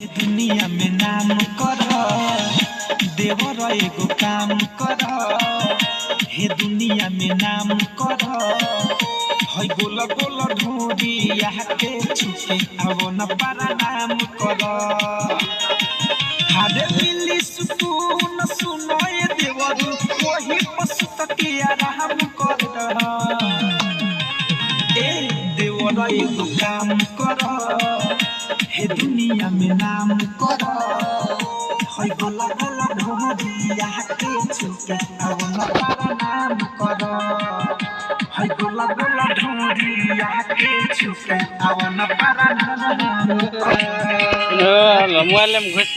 दुनिया में नाम कर देवर एगो काम कर हे दुनिया में नाम कर है गोल गोल ढूंढिया के छुके अब न पारा नाम कर हादे मिली सुकून सुनो ये देवर वही पसुत के आराम कर ए देवर एगो काम कर हे दुनिया में नाम कर है गोला गोला ढोलिया के छुके अब न पारा नाम कर है गोला गोला ढोलिया के छुके अब न पारा नाम कर मोबाइल में घुस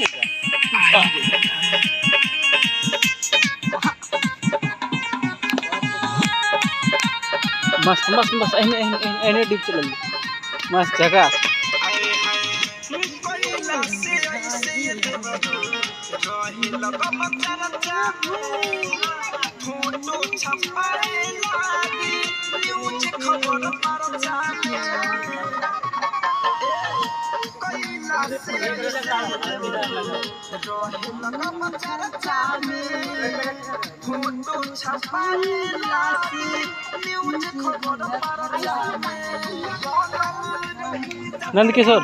मस्त मस्त मस्त एने डिप चल मस्त जगह फोटो छपाए लागी न्यूज खबर पर जाने कैला से फोटो छपाए लागी न्यूज खबर पर जाने नंद किशोर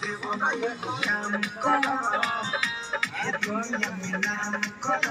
काम कर हे दुनिया में नाम कर